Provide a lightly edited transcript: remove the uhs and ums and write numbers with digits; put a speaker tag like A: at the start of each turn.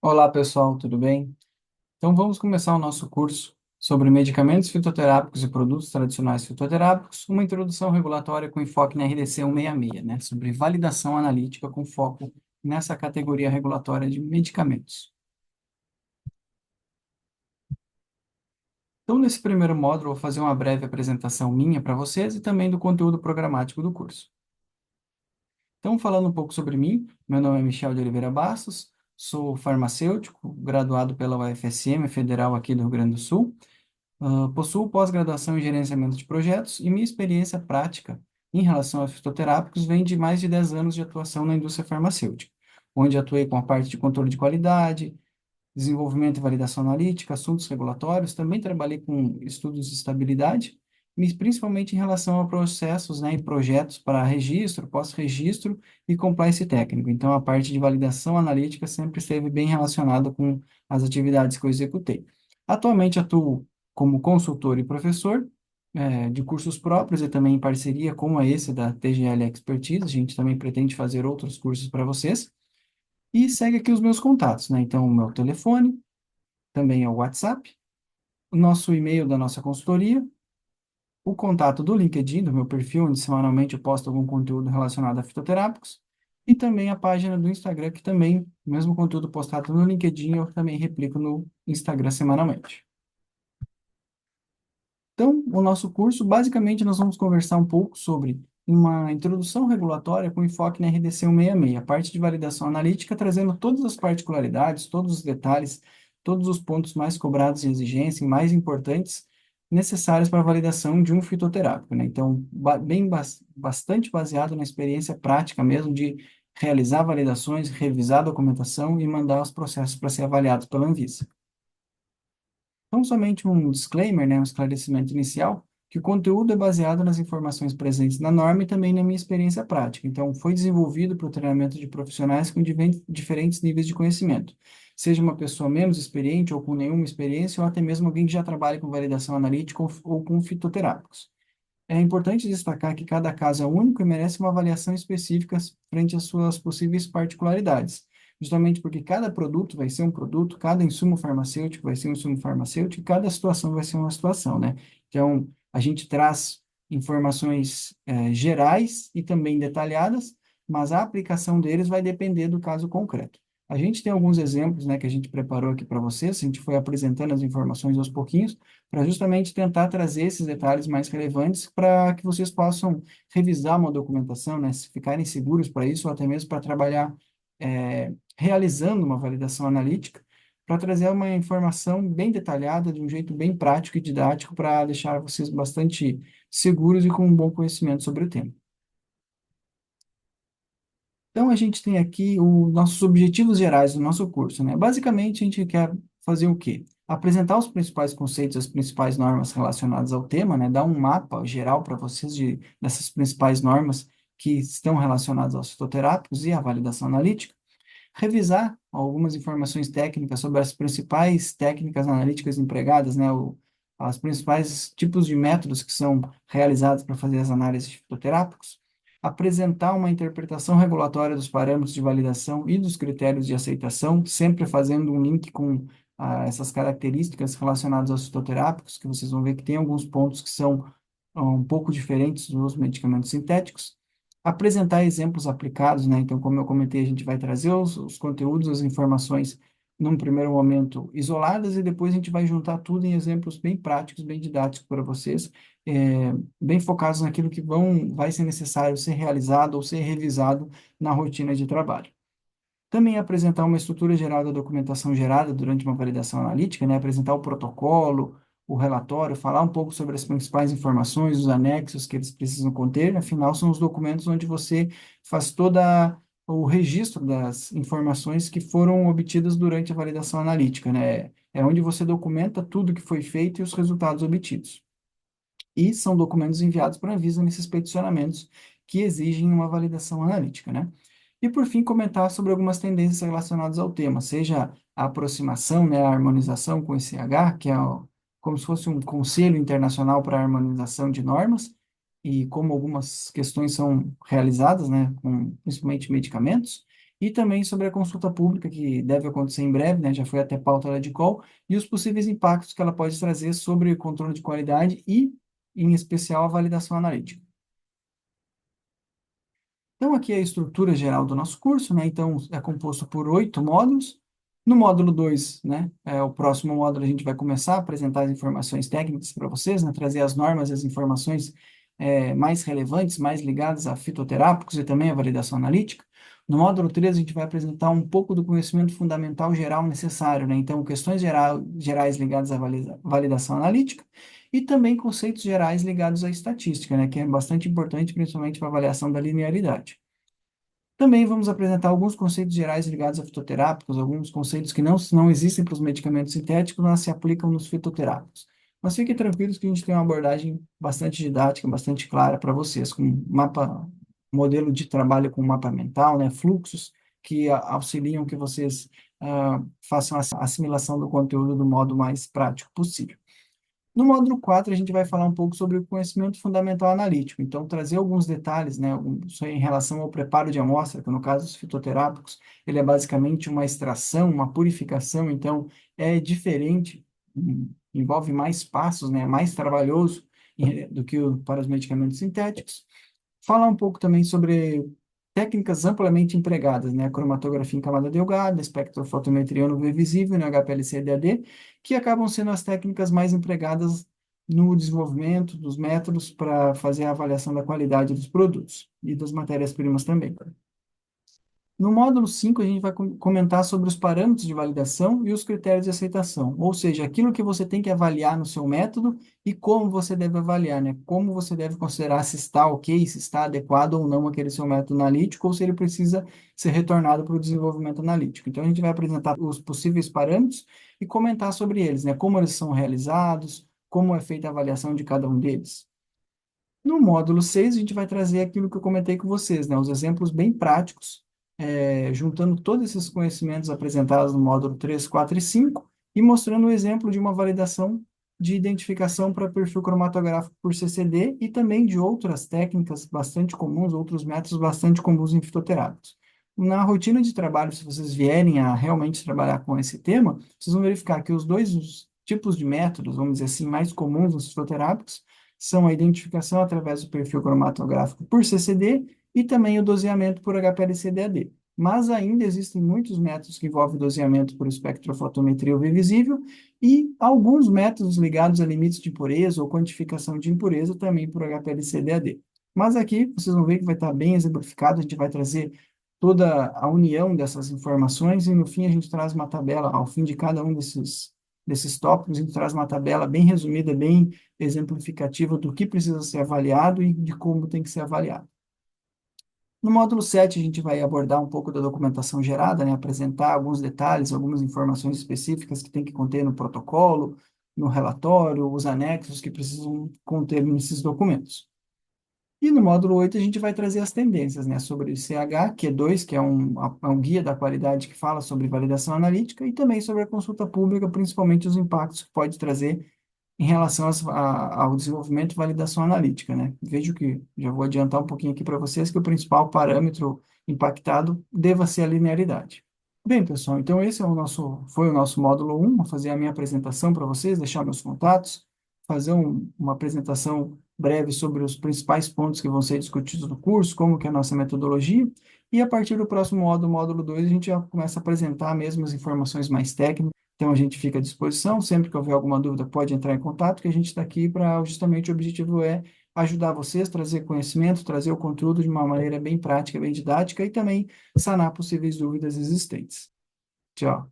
A: Olá, pessoal, tudo bem? Então, vamos começar o nosso curso sobre medicamentos fitoterápicos e produtos tradicionais fitoterápicos, uma introdução regulatória com enfoque na RDC 166, né, sobre validação analítica com foco nessa categoria regulatória de medicamentos. Então, nesse primeiro módulo, eu vou fazer uma breve apresentação minha para vocês e também do conteúdo programático do curso. Então, falando um pouco sobre mim, meu nome é Michel de Oliveira Bastos, sou farmacêutico, graduado pela UFSM Federal aqui do Rio Grande do Sul. Possuo pós-graduação em gerenciamento de projetos e minha experiência prática em relação aos fitoterápicos vem de mais de 10 anos de atuação na indústria farmacêutica, onde atuei com a parte de controle de qualidade, desenvolvimento e validação analítica, assuntos regulatórios, também trabalhei com estudos de estabilidade, mas principalmente em relação a processos, né, e projetos para registro, pós-registro e compliance técnico. Então, a parte de validação analítica sempre esteve bem relacionada com as atividades que eu executei. Atualmente atuo como consultor e professor, de cursos próprios e também em parceria como esse da TGL Expertise. A gente também pretende fazer outros cursos para vocês. E segue aqui os meus contatos, né? Então, o meu telefone, também é o WhatsApp, o nosso e-mail da nossa consultoria, o contato do LinkedIn, do meu perfil, onde semanalmente eu posto algum conteúdo relacionado a fitoterápicos, e também a página do Instagram, que também, o mesmo conteúdo postado no LinkedIn, eu também replico no Instagram semanalmente. Então, o nosso curso, basicamente, nós vamos conversar um pouco sobre uma introdução regulatória com enfoque na RDC 166, a parte de validação analítica, trazendo todas as particularidades, todos os detalhes, todos os pontos mais cobrados em exigência e mais importantes necessários para a validação de um fitoterápico, né? Então, bastante baseado na experiência prática mesmo de realizar validações, revisar a documentação e mandar os processos para ser avaliados pela Anvisa. Então, somente um disclaimer, né, um esclarecimento inicial, que o conteúdo é baseado nas informações presentes na norma e também na minha experiência prática. Então, foi desenvolvido para o treinamento de profissionais com diferentes níveis de conhecimento, seja uma pessoa menos experiente ou com nenhuma experiência, ou até mesmo alguém que já trabalha com validação analítica ou com fitoterápicos. É importante destacar que cada caso é único e merece uma avaliação específica frente às suas possíveis particularidades, justamente porque cada produto vai ser um produto, cada insumo farmacêutico vai ser um insumo farmacêutico, e cada situação vai ser uma situação, né? Então, a gente traz informações gerais e também detalhadas, mas a aplicação deles vai depender do caso concreto. A gente tem alguns exemplos, né, que a gente preparou aqui para vocês, a gente foi apresentando as informações aos pouquinhos, para justamente tentar trazer esses detalhes mais relevantes para que vocês possam revisar uma documentação, né, se ficarem seguros para isso, ou até mesmo para trabalhar realizando uma validação analítica, para trazer uma informação bem detalhada, de um jeito bem prático e didático, para deixar vocês bastante seguros e com um bom conhecimento sobre o tema. Então, a gente tem aqui os nossos objetivos gerais do nosso curso, né? Basicamente, a gente quer fazer o quê? Apresentar os principais conceitos, as principais normas relacionadas ao tema, né? Dar um mapa geral para vocês dessas principais normas que estão relacionadas aos fitoterápicos e à validação analítica. Revisar algumas informações técnicas sobre as principais técnicas analíticas empregadas, né? As principais tipos de métodos que são realizados para fazer as análises de fitoterápicos, apresentar uma interpretação regulatória dos parâmetros de validação e dos critérios de aceitação, sempre fazendo um link com essas características relacionadas aos fitoterápicos, que vocês vão ver que tem alguns pontos que são um pouco diferentes dos medicamentos sintéticos. Apresentar exemplos aplicados, né? Então, como eu comentei, a gente vai trazer os conteúdos, as informações num primeiro momento isoladas e depois a gente vai juntar tudo em exemplos bem práticos, bem didáticos para vocês, bem focados naquilo que vai ser necessário ser realizado ou ser revisado na rotina de trabalho. Também apresentar uma estrutura geral da documentação gerada durante uma validação analítica, né? Apresentar o protocolo, o relatório, falar um pouco sobre as principais informações, os anexos que eles precisam conter. Afinal, são os documentos onde você faz toda o registro das informações que foram obtidas durante a validação analítica, né? É onde você documenta tudo que foi feito e os resultados obtidos. E são documentos enviados para a Anvisa nesses peticionamentos que exigem uma validação analítica, né? E, por fim, comentar sobre algumas tendências relacionadas ao tema, seja a aproximação, né, a harmonização com o ICH, que é como se fosse um conselho internacional para a harmonização de normas, e como algumas questões são realizadas, né, com principalmente medicamentos, e também sobre a consulta pública, que deve acontecer em breve, né? Já foi até pauta da Edcol, e os possíveis impactos que ela pode trazer sobre o controle de qualidade e, em especial, a validação analítica. Então, aqui é a estrutura geral do nosso curso, né? Então, é composto por 8 módulos. No módulo 2, né, o próximo módulo, a gente vai começar a apresentar as informações técnicas para vocês, né? Trazer as normas e as informações mais relevantes, mais ligadas a fitoterápicos e também a validação analítica. No módulo 3, a gente vai apresentar um pouco do conhecimento fundamental geral necessário, né? Então, questões gerais ligadas à validação analítica e também conceitos gerais ligados à estatística, né? Que é bastante importante, principalmente para a avaliação da linearidade. Também vamos apresentar alguns conceitos gerais ligados a fitoterápicos, alguns conceitos que não existem para os medicamentos sintéticos, mas se aplicam nos fitoterápicos. Mas fiquem tranquilos que a gente tem uma abordagem bastante didática, bastante clara para vocês, com modelo de trabalho com mapa mental, né, fluxos que auxiliam que vocês façam a assimilação do conteúdo do modo mais prático possível. No módulo 4 a gente vai falar um pouco sobre o conhecimento fundamental analítico. Então, trazer alguns detalhes, né, em relação ao preparo de amostra, que no caso dos fitoterápicos, ele é basicamente uma extração, uma purificação, então é diferente, envolve mais passos, né, mais trabalhoso do que para os medicamentos sintéticos. Falar um pouco também sobre técnicas amplamente empregadas, né? A cromatografia em camada delgada, espectrofotometria no UV visível, no HPLC-DAD, que acabam sendo as técnicas mais empregadas no desenvolvimento dos métodos para fazer a avaliação da qualidade dos produtos e das matérias-primas também. No módulo 5 a gente vai comentar sobre os parâmetros de validação e os critérios de aceitação, ou seja, aquilo que você tem que avaliar no seu método e como você deve avaliar, né? Como você deve considerar se está ok, se está adequado ou não aquele seu método analítico, ou se ele precisa ser retornado para o desenvolvimento analítico. Então, a gente vai apresentar os possíveis parâmetros e comentar sobre eles, né? Como eles são realizados, como é feita a avaliação de cada um deles. No módulo 6 a gente vai trazer aquilo que eu comentei com vocês, né? Os exemplos bem práticos, juntando todos esses conhecimentos apresentados no módulo 3, 4 e 5 e mostrando o exemplo de uma validação de identificação para perfil cromatográfico por CCD e também de outras técnicas bastante comuns, outros métodos bastante comuns em fitoterápicos. Na rotina de trabalho, se vocês vierem a realmente trabalhar com esse tema, vocês vão verificar que os dois tipos de métodos, vamos dizer assim, mais comuns nos fitoterápicos, são a identificação através do perfil cromatográfico por CCD e também o doseamento por HPLC-DAD. Mas ainda existem muitos métodos que envolvem doseamento por espectrofotometria UV visível e alguns métodos ligados a limites de impureza ou quantificação de impureza também por HPLC-DAD. Mas aqui vocês vão ver que vai estar bem exemplificado, a gente vai trazer toda a união dessas informações e no fim a gente traz uma tabela, ao fim de cada um desses tópicos, a gente traz uma tabela bem resumida, bem exemplificativa do que precisa ser avaliado e de como tem que ser avaliado. No módulo 7 a gente vai abordar um pouco da documentação gerada, né? Apresentar alguns detalhes, algumas informações específicas que tem que conter no protocolo, no relatório, os anexos que precisam conter nesses documentos. E no módulo 8 a gente vai trazer as tendências, né, sobre o CH, Q2, que é um guia da qualidade que fala sobre validação analítica, e também sobre a consulta pública, principalmente os impactos que pode trazer em relação ao desenvolvimento e validação analítica, né? Vejo que, já vou adiantar um pouquinho aqui para vocês, que o principal parâmetro impactado deva ser a linearidade. Bem, pessoal, então esse foi o nosso módulo 1. Vou fazer a minha apresentação para vocês, deixar meus contatos, fazer uma apresentação breve sobre os principais pontos que vão ser discutidos no curso, como que é a nossa metodologia, e a partir do próximo módulo, módulo 2, a gente já começa a apresentar mesmo as informações mais técnicas. Então, a gente fica à disposição, sempre que houver alguma dúvida, pode entrar em contato, que a gente está aqui para, justamente, o objetivo é ajudar vocês, trazer conhecimento, trazer o conteúdo de uma maneira bem prática, bem didática e também sanar possíveis dúvidas existentes. Tchau.